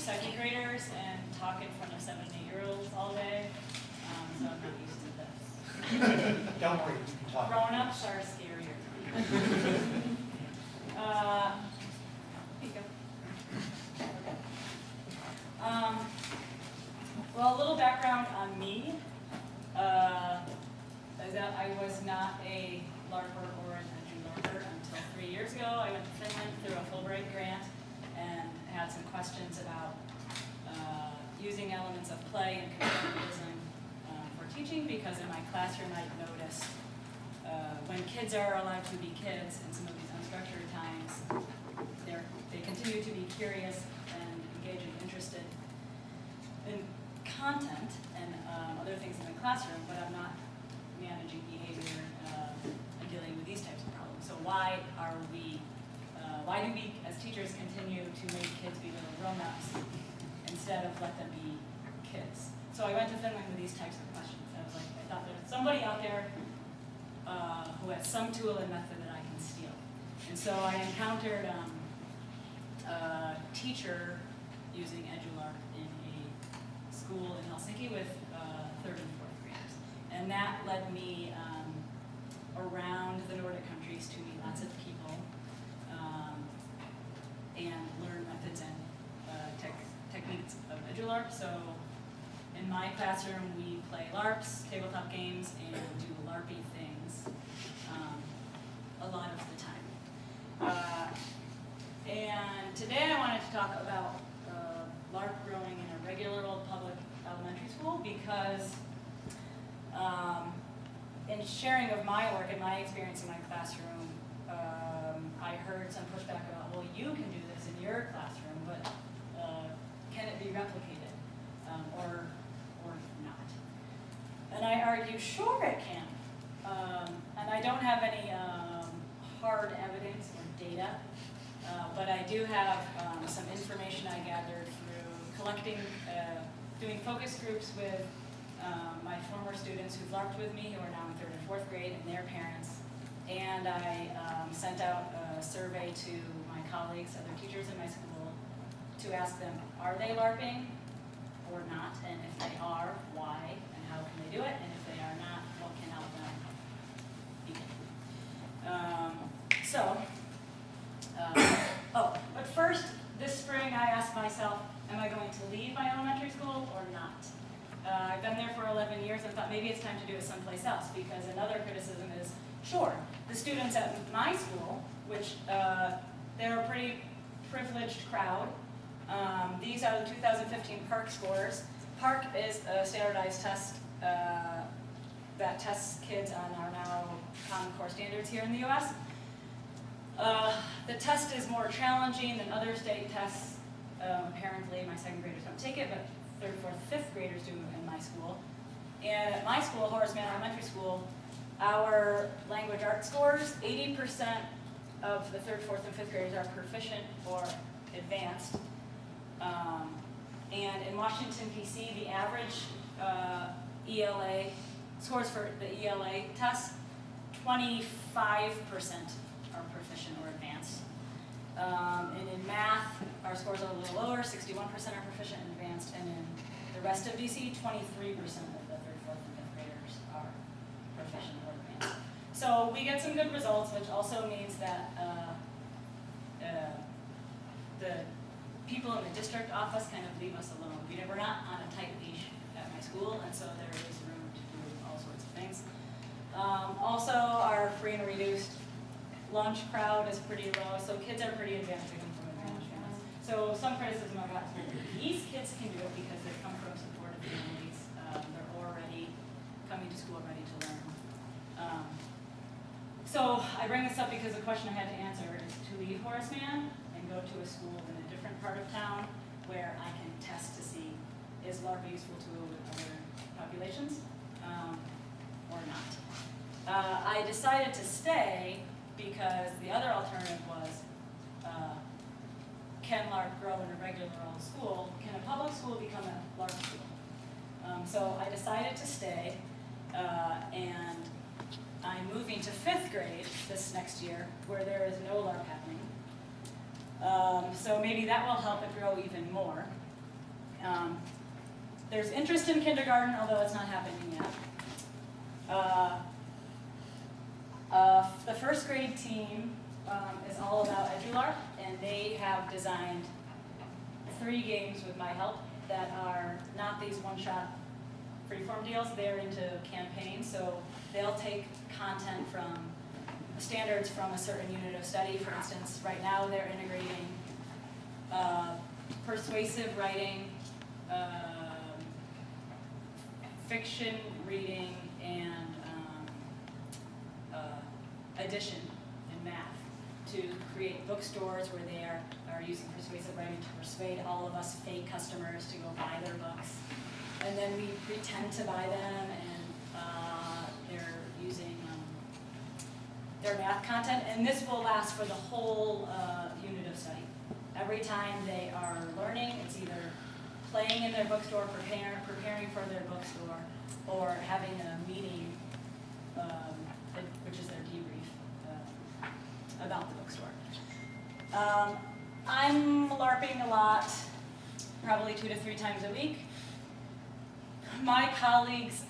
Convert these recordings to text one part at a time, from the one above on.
second graders and talk in front of 7 and 8-year-olds all day, so I'm not used to this. Don't worry, you can talk. Grown-ups are scarier. Here you go. Well, a little background on me is that I was not a LARPer or an Edu-Larper until 3 years ago. I went to Finland through a Fulbright grant and had some questions about using elements of play and constructivism for teaching, because in my classroom I noticed when kids are allowed to be kids in some of these unstructured times, they continue to be curious and engaged and interested in content and other things in the classroom, but I'm not managing behavior and dealing with these types of problems. So why do we as teachers continue to make kids be little grown-ups instead of let them be kids? So I went to Finland with these types of questions. I was like, I thought there's somebody out there who has some tool and method that I can steal. And so I encountered a teacher using Edu-Larp in a school in Helsinki with 3rd and 4th graders. And that led me around the Nordic countries to meet lots of people and learn methods and techniques of Edu-Larp. So in my classroom, we play LARPs, tabletop games, and do LARPy things a lot of the time. And today I wanted to talk about LARP growing in a regular old public elementary school, because in sharing of my work and my experience in my classroom, I heard some pushback about, well, you can do this in your classroom, but can it be replicated or not? And I argue, sure it can. And I don't have any hard evidence or data, but I do have some information I gathered through collecting, doing focus groups with my former students who've LARPed with me, who are now in 3rd and 4th grade, and their parents. And I sent out a survey to my colleagues, other teachers in my school, to ask them, are they LARPing or not? And if they are, why? And how can they do it? And if they are not, what can help them begin? But first, this spring I asked myself, am I going to leave my elementary school or not? I've been there for 11 years and thought maybe it's time to do it someplace else, because another criticism is, sure, the students at my school, which they're a pretty privileged crowd. These are the 2015 PARC scores. PARC is a standardized test that tests kids on our now Common Core standards here in the US. The test is more challenging than other state tests. Apparently, my 2nd graders don't take it, but 3rd, 4th, 5th graders do in my school. And at my school, Horace Mann Elementary School, our language arts scores, 80% of the 3rd, 4th, and 5th graders are proficient or advanced. And in Washington, D.C., the average ELA scores for the ELA test, 25% are proficient or advanced. And in math, our scores are a little lower, 61% are proficient and advanced, and in the rest of DC, 23% of the 3rd, 4th, and 5th graders are proficient or advanced. So we get some good results, which also means that the people in the district office kind of leave us alone. We're not on a tight leash at my school, and so there is room to do all sorts of things. Also, our free and reduced lunch crowd is pretty low, so kids are pretty advanced. They come from advanced families. So some criticism I got, these kids can do it because they come from supportive families. They're already coming to school ready to learn. So I bring this up because the question I had to answer is to leave Horace Mann and go to a school in a different part of town where I can test to see, is LARP useful to other populations or not. I decided to stay because the other alternative was, can LARP grow in a regular old school? Can a public school become a LARP school? So I decided to stay, and I'm moving to 5th grade this next year, where there is no LARP happening. So maybe that will help it grow even more. There's interest in kindergarten, although it's not happening yet. The first grade team is all about Edu-Larp, and they have designed 3 games with my help that are not these one-shot freeform deals. They're into campaigns, so they'll take content from standards from a certain unit of study. For instance, right now they're integrating persuasive writing, fiction reading, and addition in math to create bookstores where they are using persuasive writing to persuade all of us fake customers to go buy their books. And then we pretend to buy them, and they're using their math content. And this will last for the whole unit of study. Every time they are learning, it's either playing in their bookstore, preparing for their bookstore, or having a meeting, which is their debrief about the bookstore. I'm LARPing a lot, probably 2 to 3 times a week. My colleagues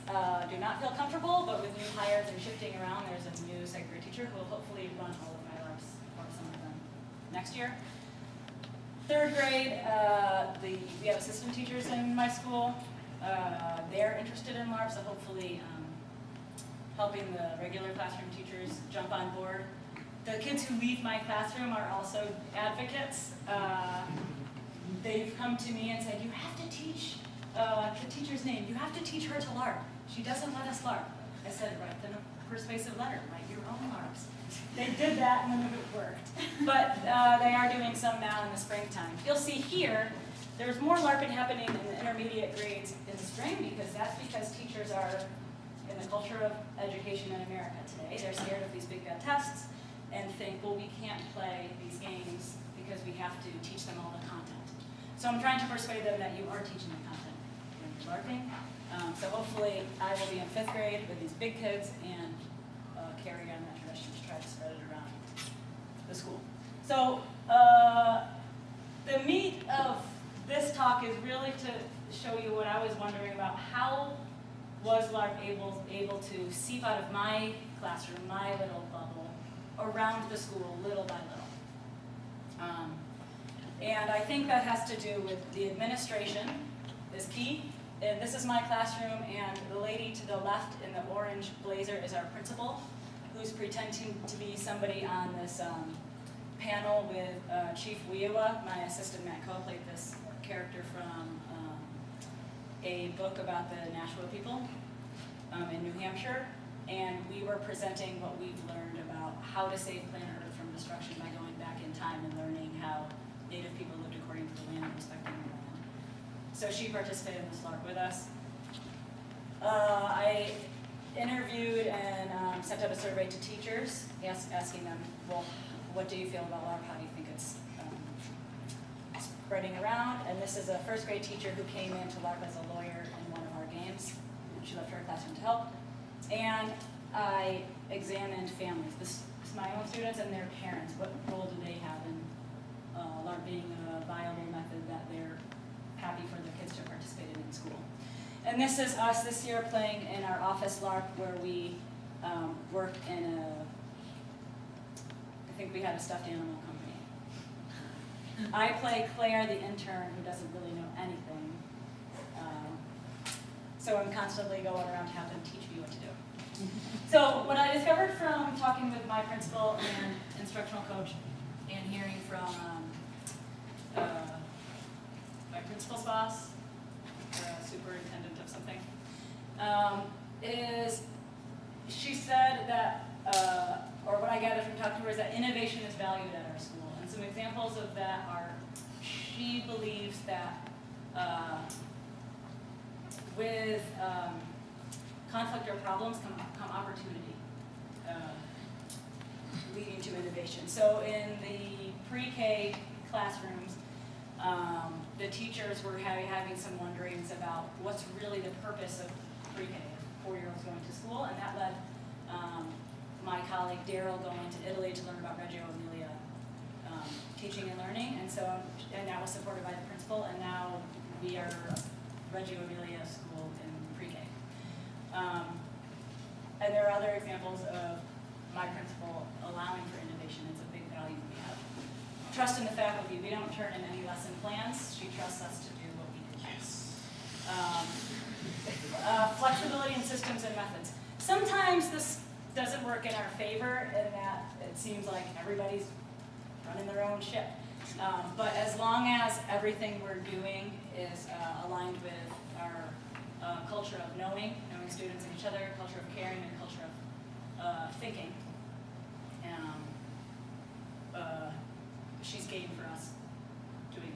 do not feel comfortable, but with new hires and shifting around, there's a new second grade teacher who will hopefully run all of my LARPs, or some of them, next year. 3rd grade, we have assistant teachers in my school. They're interested in LARP, so hopefully helping the regular classroom teachers jump on board. The kids who leave my classroom are also advocates. They've come to me and said, you have to teach the teacher's name. You have to teach her to LARP. She doesn't let us LARP. I said, write them a persuasive letter. Write your own LARPs. They did that and none of it worked. But they are doing some now in the springtime. You'll see here, there's more LARPing happening in the intermediate grades in the spring because teachers are in the culture of education in America today. They're scared of these big bad tests and think, well, we can't play these games because we have to teach them all the content. So I'm trying to persuade them that you are teaching the content when you're LARPing. So hopefully I will be in 5th grade with these big kids and carry on that tradition to try to spread it around the school. So the meat of this talk is really to show you what I was wondering about. How was LARP able to seep out of my classroom, my little bubble, around the school little by little? And I think that has to do with the administration is key. And this is my classroom, and the lady to the left in the orange blazer is our principal, who's pretending to be somebody on this panel with Chief Wiewa. My assistant Matt Coe played this character from a book about the Nashua people in New Hampshire, and we were presenting what we've learned about how to save planet Earth from destruction by going back in time and learning how Native people lived according to the land and respecting the land. So she participated in this LARP with us. I interviewed and sent out a survey to teachers, asking them, well, what do you feel about LARP? How do you think it's spreading around? And this is a 1st grade teacher who came in to LARP as a lawyer in one of our games. She left her classroom to help. And I examined families. This is my own students and their parents. What role do they have in LARP being a viable method that they're happy for the kids to participate in school? And this is us this year playing in our office LARP where we work in I think we had a stuffed animal company. I play Claire, the intern, who doesn't really know anything. So I'm constantly going around to have them teach me what to do. So what I discovered from talking with my principal and instructional coach and hearing from my principal's boss, superintendent of something, is she said that, or what I gathered from talking to her is that innovation is valued at our school. And some examples of that are, she believes that with conflict or problems come opportunity, leading to innovation. So in the pre-K classrooms, the teachers were having some wonderings about what's really the purpose of pre-K, 4-year-olds going to school, and that led my colleague Daryl going to Italy to learn about Reggio Emilia teaching and learning, and that was supported by the principal, and now we are Reggio Emilia school in pre-K. And there are other examples of my principal allowing for innovation. It's a big value we have. Trust in the faculty. We don't turn in any lesson plans. She trusts us to do what we do. Yes. Flexibility in systems and methods. Sometimes this doesn't work in our favor in that it seems like everybody's running their own ship. But as long as everything we're doing is aligned with our culture of knowing students and each other, culture of caring, and culture of thinking, she's game for us doing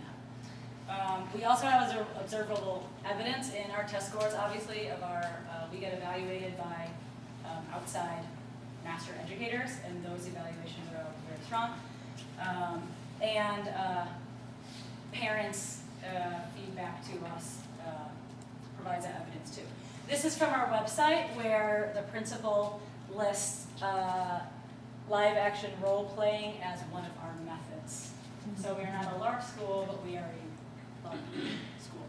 that. We also have observable evidence in our test scores, obviously, of our, we get evaluated by outside master educators, and those evaluations are very strong. Parents' feedback to us provides that evidence too. This is from our website where the principal lists live action role playing as one of our methods. So we are not a LARP school, but we are a LARP school.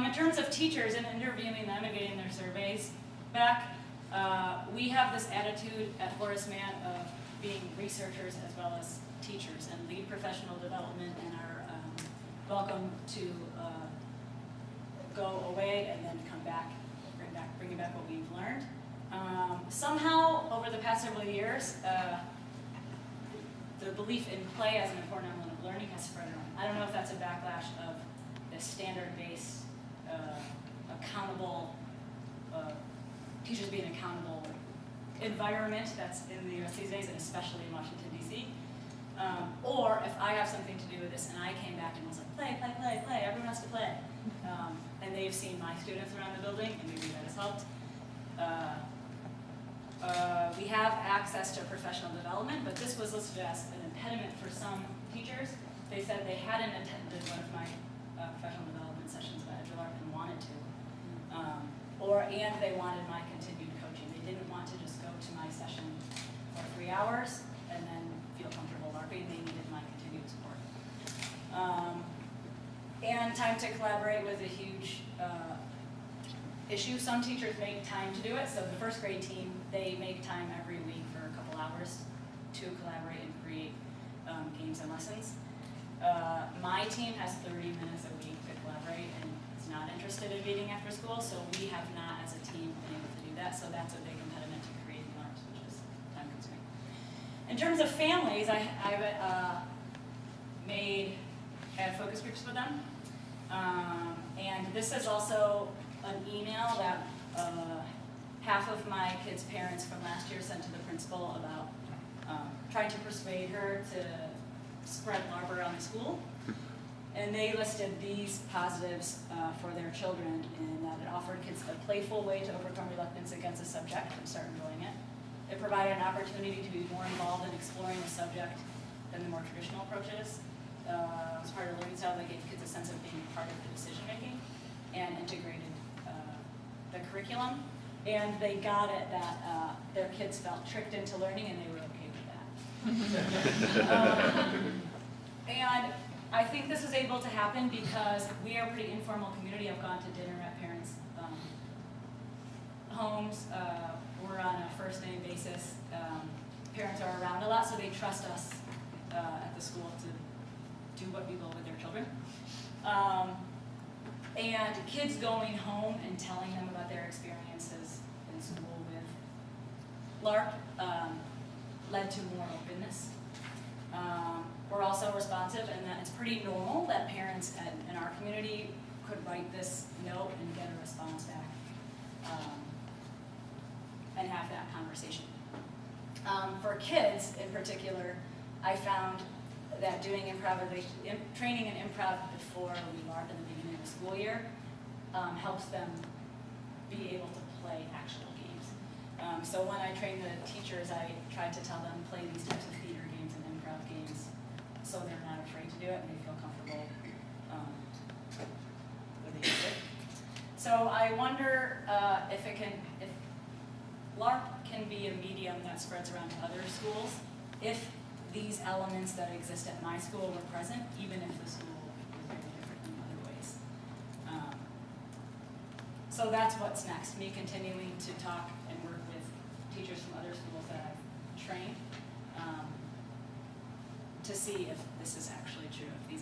In terms of teachers and interviewing them and getting their surveys back, we have this attitude at Horace Mann of being researchers as well as teachers, and lead professional development, and are welcome to go away and then come back, bringing back what we've learned. Somehow, over the past several years, the belief in play as an important element of learning has spread around. I don't know if that's a backlash of the standard-based, accountable, teachers being accountable environment that's in the US these days, and especially in Washington, D.C. Or if I have something to do with this and I came back and was like, play, play, play, play, everyone has to play. And they've seen my students around the building, and maybe that has helped. We have access to professional development, but this was listed as an impediment for some teachers. They said they hadn't attended one of my professional development sessions at Edu-Larp and wanted to. And they wanted my continued coaching. They didn't want to just go to my session for 3 hours and then feel comfortable LARPing. They needed my continued support. And time to collaborate was a huge issue. Some teachers make time to do it. So the first grade team, they make time every week for a couple hours to collaborate and create games and lessons. My team has 30 minutes a week to collaborate and is not interested in meeting after school, so we have not as a team been able to do that, so that's a big impediment to creating LARPs, which is time consuming. In terms of families, I've had focus groups with them, and this is also an email that half of my kids' parents from last year sent to the principal about trying to persuade her to spread LARP around the school. And they listed these positives for their children, in that it offered kids a playful way to overcome reluctance against a subject and start enjoying it. It provided an opportunity to be more involved in exploring the subject than the more traditional approaches. As part of the learning style, they gave kids a sense of being part of the decision making and integrated the curriculum. And they got it that their kids felt tricked into learning, and they were okay with that. And I think this was able to happen because we are a pretty informal community. I've gone to dinner at parents' homes. We're on a first name basis. Parents are around a lot, so they trust us at the school to do what we will with their children. And kids going home and telling them about their experiences in school with LARP led to more openness. We're also responsive, and that it's pretty normal that parents in our community could write this note and get a response back and have that conversation. For kids in particular, I found that doing training in improv before we LARP in the beginning of the school year helps them be able to play actual games. So when I train the teachers, I try to tell them play these types of theater games and improv games so they're not afraid to do it and they feel comfortable with the music. So I wonder if LARP can be a medium that spreads around to other schools if these elements that exist at my school were present, even if the school was very different in other ways. so that's what's next, me continuing to talk and work with teachers from other schools that I've trained to see if this is actually true, if these